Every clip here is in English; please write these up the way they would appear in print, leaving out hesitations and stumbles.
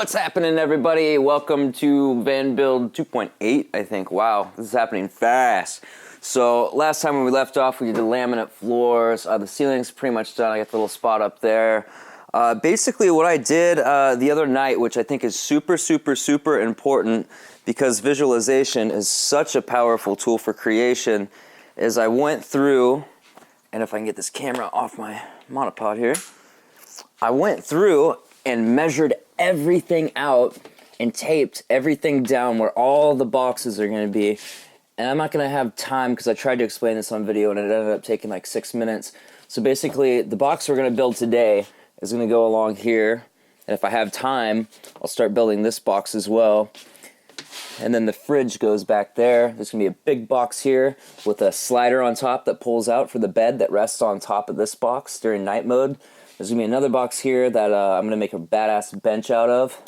What's happening, everybody? Welcome to Van Build 2.8, I think. Wow, this is happening fast. So last time when we left off, we did the laminate floors. The ceiling's pretty much done. I got the little spot up there. Basically what I did the other night, which I think is super important because visualization is such a powerful tool for creation, is I went through, and if I can get this camera off my monopod here, I went through and measured everything out and taped everything down where all the boxes are going to be. And I'm not going to have time because I tried to explain this on video and it ended up taking like 6 minutes. So basically, the box we're going to build today is going to go along here. And if I have time, I'll start building this box as well. And then the fridge goes back there. There's going to be a big box here with a slider on top that pulls out for the bed that rests on top of this box during night mode. There's going to be another box here that I'm going to make a badass bench out of.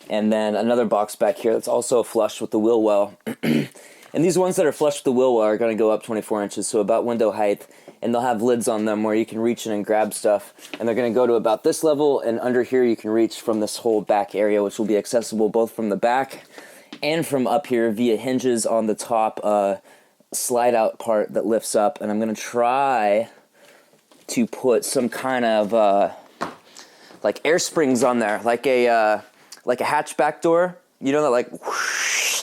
And then another box back here that's also flush with the wheel well. And these ones that are flush with the wheel well are going to go up 24 inches, so about window height. And they'll have lids on them where you can reach in and grab stuff. And they're going to go to about this level, and under here you can reach from this whole back area, which will be accessible both from the back and from up here via hinges on the top slide out part that lifts up. And I'm going to try to put some kind of like air springs on there, like a hatchback door, you know, that like whoosh,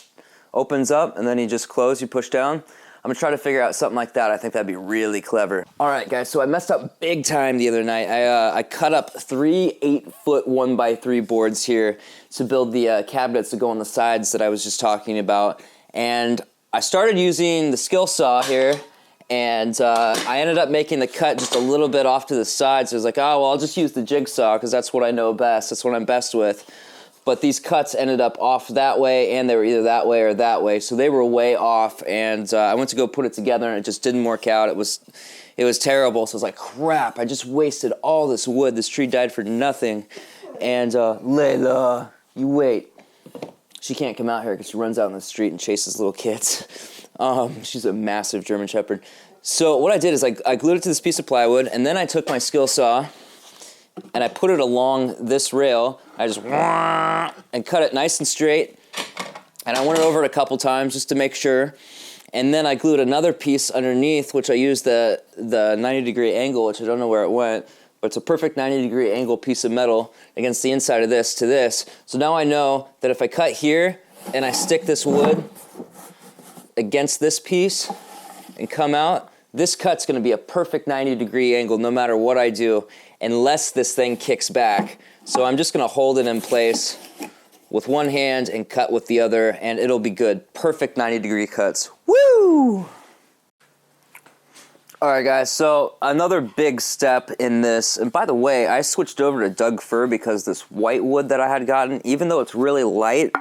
opens up and then you just close, you push down. I'm gonna try to figure out something like that. I think that'd be really clever. All right, guys, so I messed up big time the other night. I cut up 3 8-foot 1x3 boards here to build the cabinets that go on the sides that I was just talking about. And I started using the skill saw here, and I ended up making the cut just a little bit off to the side. So I was like, oh, well, I'll just use the jigsaw because that's what I know best. That's what I'm best with. But these cuts ended up off that way, and they were either that way or that way. So they were way off, and I went to go put it together, and it just didn't work out. It was terrible. So I was like, crap, I just wasted all this wood. This tree died for nothing. And Layla, you wait. She can't come out here because she runs out in the street and chases little kids. She's a massive German Shepherd. So what I did is I glued it to this piece of plywood, and then I took my skill saw and I put it along this rail. I just and cut it nice and straight, and I went over it a couple times just to make sure. And then I glued another piece underneath, which I used the 90-degree angle, which I don't know where it went, but it's a perfect 90-degree angle piece of metal against the inside of this to this. So now I know that if I cut here and I stick this wood against this piece and come out, this cut's going to be a perfect 90-degree angle no matter what I do, unless this thing kicks back. So I'm just going to hold it in place with one hand and cut with the other, and it'll be good. Perfect 90-degree cuts. Woo! All right, guys, so another big step in this, and by the way, I switched over to Doug fir because this white wood that I had gotten, even though it's really light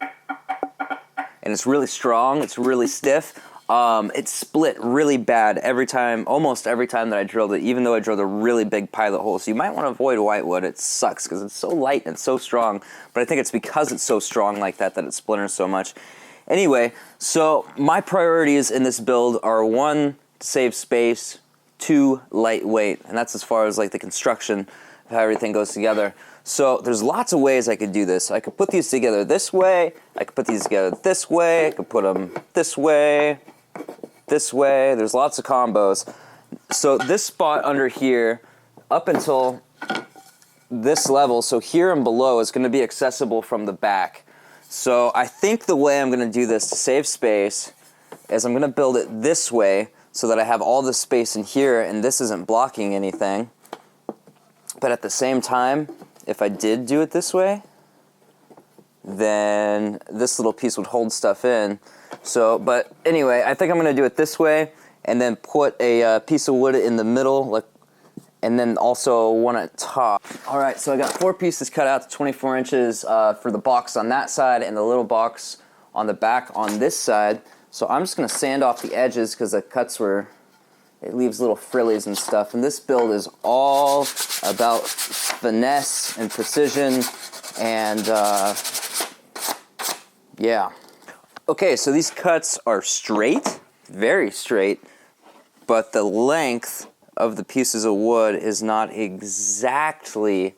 and it's really strong, it's really stiff, it split really bad every time, almost every time that I drilled it, even though I drilled a really big pilot hole. So you might want to avoid whitewood. It sucks because it's so light and so strong, but I think it's because it's so strong like that it splinters so much. Anyway, so my priorities in this build are 1, to save space, 2, lightweight, and that's as far as like the construction of how everything goes together. So there's lots of ways I could do this. I could put these together this way, I could put these together this way, I could put them this way, there's lots of combos. So this spot under here, up until this level, so here and below, is going to be accessible from the back. So I think the way I'm going to do this to save space is I'm going to build it this way so that I have all this space in here and this isn't blocking anything. But at the same time, if I did do it this way, then this little piece would hold stuff in. So, but anyway, I think I'm going to do it this way and then put a piece of wood in the middle, like, and then also one at top. All right, so I got 4 pieces cut out to 24 inches for the box on that side and the little box on the back on this side. So I'm just going to sand off the edges because the cuts were, it leaves little frillies and stuff. And this build is all about finesse and precision and yeah. Okay, so these cuts are straight, very straight, but the length of the pieces of wood is not exactly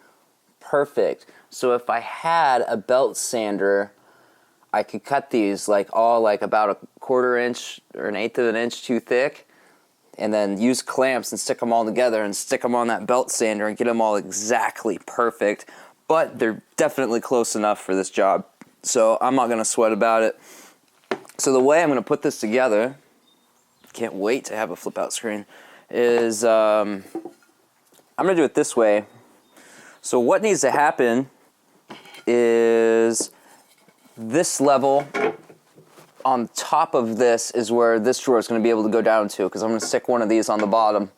perfect. So if I had a belt sander, I could cut these all about a 1/4 inch or 1/8 of an inch too thick, and then use clamps and stick them all together and stick them on that belt sander and get them all exactly perfect. But they're definitely close enough for this job, so I'm not going to sweat about it. So the way I'm going to put this together, can't wait to have a flip out screen, is I'm going to do it this way. So what needs to happen is this level on top of this is where this drawer is going to be able to go down to, because I'm going to stick one of these on the bottom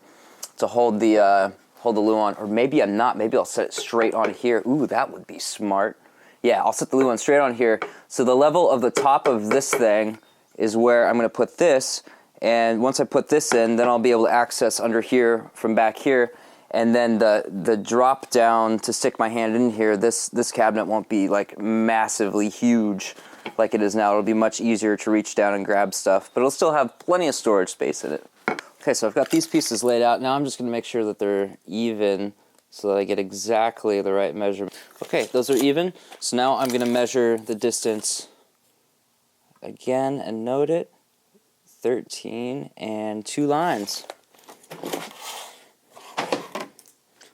to hold the loo on. Or maybe I'm not. Maybe I'll set it straight on here. Ooh, that would be smart. Yeah, I'll set the loo on straight on here. So the level of the top of this thing is where I'm going to put this. And once I put this in, then I'll be able to access under here from back here. And then the drop down to stick my hand in here, this cabinet won't be like massively huge like it is now. It'll be much easier to reach down and grab stuff, but it'll still have plenty of storage space in it. Okay, so I've got these pieces laid out. Now I'm just going to make sure that they're even so that I get exactly the right measurement. Okay, those are even. So now I'm going to measure the distance again and note it. 13 and 2 lines.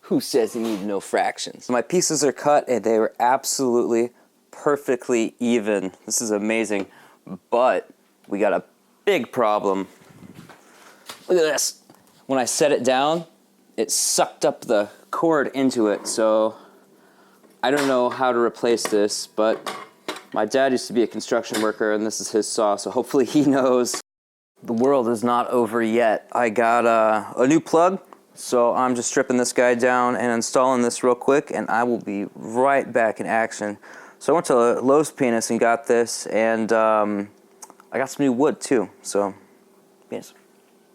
Who says you need no fractions? My pieces are cut and they were absolutely perfectly even. This is amazing, but we got a big problem. Look at this. When I set it down, it sucked up the cord into it, so I don't know how to replace this, but my dad used to be a construction worker and this is his saw, so hopefully he knows. The world is not over yet. I got a new plug, so I'm just stripping this guy down and installing this real quick, and I will be right back in action. So I went to Lowe's Penis and got this, and I got some new wood too, so yes.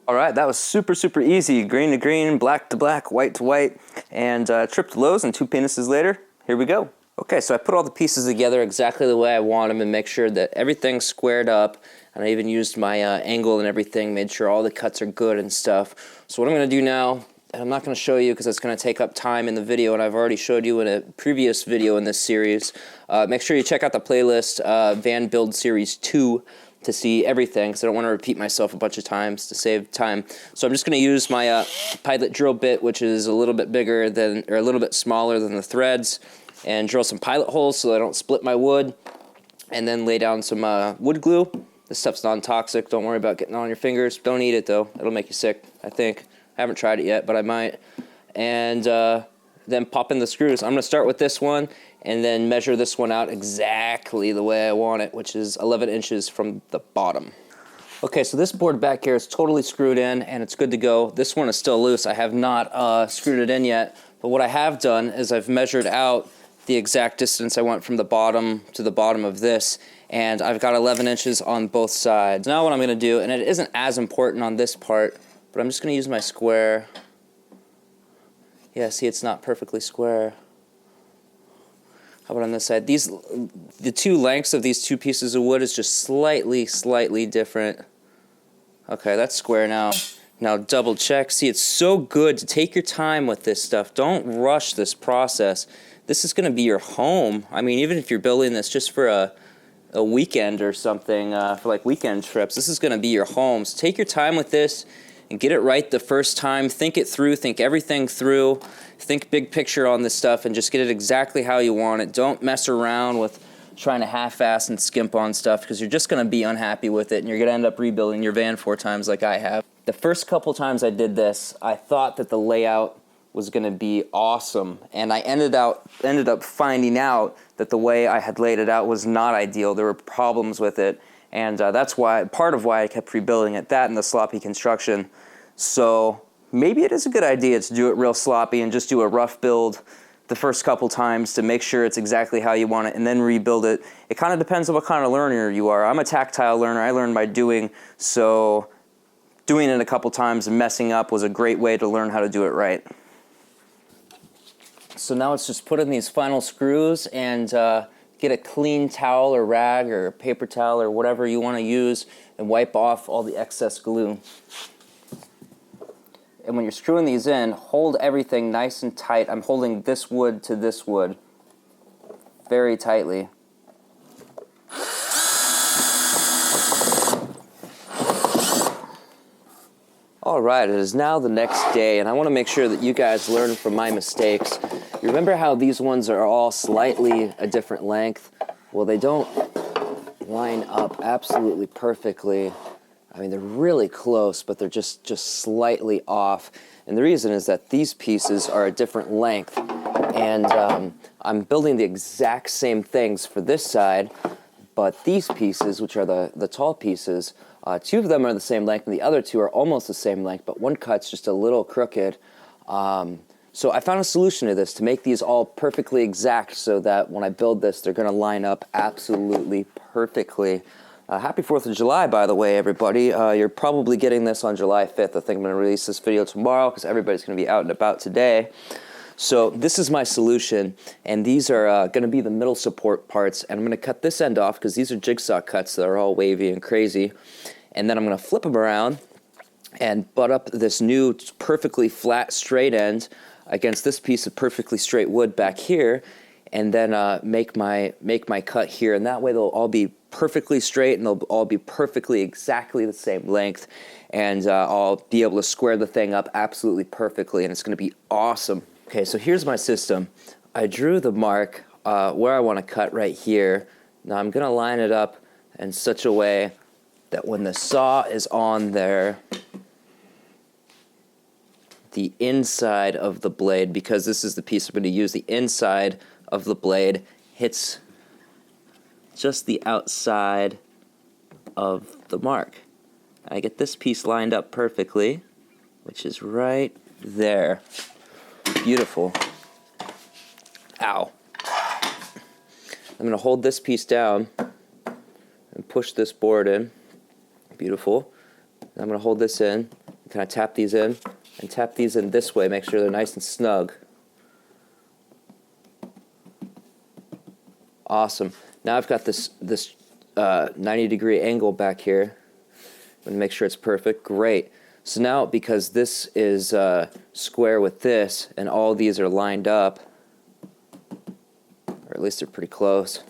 All right, that was super, super easy. Green to green, black to black, white to white, and trip to Lowe's, and 2 penises later, here we go. Okay, so I put all the pieces together exactly the way I want them and make sure that everything's squared up, and I even used my angle and everything, made sure all the cuts are good and stuff. So what I'm going to do now, and I'm not going to show you because it's going to take up time in the video, and I've already showed you in a previous video in this series. Make sure you check out the playlist, Van Build Series 2, to see everything, because I don't want to repeat myself a bunch of times to save time. So I'm just going to use my pilot drill bit, which is a little bit bigger than, or a little bit smaller than the threads, and drill some pilot holes so I don't split my wood, and then lay down some wood glue. This stuff's non-toxic. Don't worry about getting on your fingers. Don't eat it, though. It'll make you sick, I think. I haven't tried it yet, but I might. And then pop in the screws. I'm going to start with this one and then measure this one out exactly the way I want it, which is 11 inches from the bottom. Okay, so this board back here is totally screwed in and it's good to go. This one is still loose. I have not screwed it in yet, but what I have done is I've measured out the exact distance I want from the bottom to the bottom of this, and I've got 11 inches on both sides. Now what I'm going to do, and it isn't as important on this part, but I'm just going to use my square. Yeah, see, it's not perfectly square. How about on this side? The two lengths of these 2 pieces of wood is just slightly different. Okay, that's square now. Now double check. See, it's so good to take your time with this stuff. Don't rush this process. This is going to be your home. I mean, even if you're building this just for a weekend or something, for like weekend trips, this is going to be your home. So take your time with this and get it right the first time. Think it through. Think everything through. Think big picture on this stuff and just get it exactly how you want it. Don't mess around with trying to half-ass and skimp on stuff, because you're just going to be unhappy with it and you're going to end up rebuilding your van 4 times like I have. The first couple times I did this, I thought that the layout was going to be awesome, and I ended up finding out that the way I had laid it out was not ideal. There were problems with it, and that's why, part of why I kept rebuilding it, that and the sloppy construction. So maybe it is a good idea to do it real sloppy and just do a rough build the first couple times to make sure it's exactly how you want it, and then rebuild it. It kind of depends on what kind of learner you are. I'm a tactile learner. I learn by doing, so doing it a couple times and messing up was a great way to learn how to do it right. So now it's just put in these final screws and get a clean towel or rag or paper towel or whatever you want to use and wipe off all the excess glue. And when you're screwing these in, hold everything nice and tight. I'm holding this wood to this wood. very tightly. Alright, it is now the next day, and I want to make sure that you guys learn from my mistakes. You remember how these ones are all slightly a different length? Well, they don't line up absolutely perfectly. I mean, they're really close, but they're just slightly off. And the reason is that these pieces are a different length. And I'm building the exact same things for this side, but these pieces, which are the tall pieces, two of them are the same length, and the other two are almost the same length, but one cut's just a little crooked. So I found a solution to this, to make these all perfectly exact so that when I build this, they're going to line up absolutely perfectly. Happy 4th of July, by the way, everybody. You're probably getting this on July 5th. I think I'm going to release this video tomorrow because everybody's going to be out and about today. So this is my solution, and these are going to be the middle support parts, and I'm going to cut this end off because these are jigsaw cuts that are all wavy and crazy, and then I'm going to flip them around and butt up this new perfectly flat straight end against this piece of perfectly straight wood back here, and then make my cut here, and that way they'll all be perfectly straight and they'll all be perfectly exactly the same length, and I'll be able to square the thing up absolutely perfectly, and it's going to be awesome. Okay, so here's my system. I drew the mark where I want to cut right here. Now I'm going to line it up in such a way that when the saw is on there, the inside of the blade, because this is the piece I'm going to use, the inside of the blade hits just the outside of the mark. I get this piece lined up perfectly, which is right there. Beautiful. Ow. I'm going to hold this piece down and push this board in. Beautiful. I'm going to hold this in, kind of tap these in, and tap these in this way, make sure they're nice and snug. Awesome. Now I've got this 90-degree angle back here. I'm going to make sure it's perfect. Great. So now, because this is square with this, and all these are lined up, or at least they're pretty close.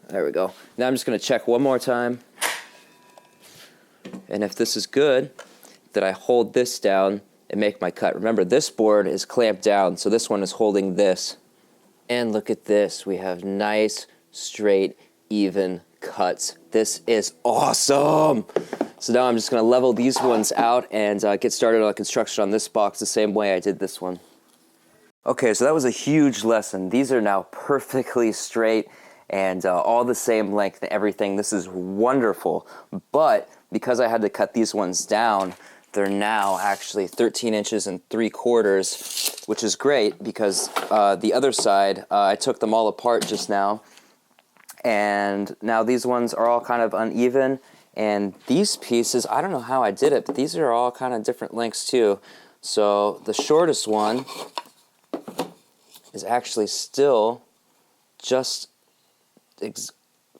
There we go. Now I'm just going to check one more time. And if this is good, then I hold this down and make my cut. Remember, this board is clamped down, so this one is holding this. And look at this. We have nice, straight, even cuts. This is awesome! So now I'm just going to level these ones out and get started on construction on this box the same way I did this one. Okay, so that was a huge lesson. These are now perfectly straight and all the same length and everything. This is wonderful. But because I had to cut these ones down, they're now actually 13 inches and 3/4, which is great because the other side, I took them all apart just now. And now these ones are all kind of uneven. And these pieces, I don't know how I did it, but these are all kind of different lengths too. So the shortest one is actually still just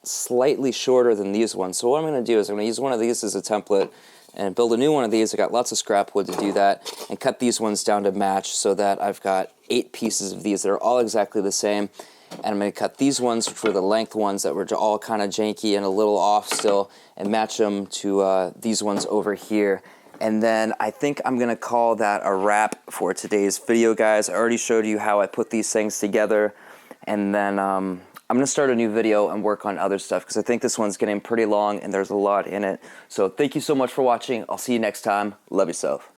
slightly shorter than these ones. So what I'm going to do is I'm going to use one of these as a template and build a new one of these. I got lots of scrap wood to do that, and cut these ones down to match so that I've got 8 pieces of these that are all exactly the same. And I'm going to cut these ones, which were the length ones that were all kind of janky and a little off still, and match them to these ones over here. And then I think I'm going to call that a wrap for today's video, guys. I already showed you how I put these things together. And then I'm going to start a new video and work on other stuff because I think this one's getting pretty long and there's a lot in it. So thank you so much for watching. I'll see you next time. Love yourself.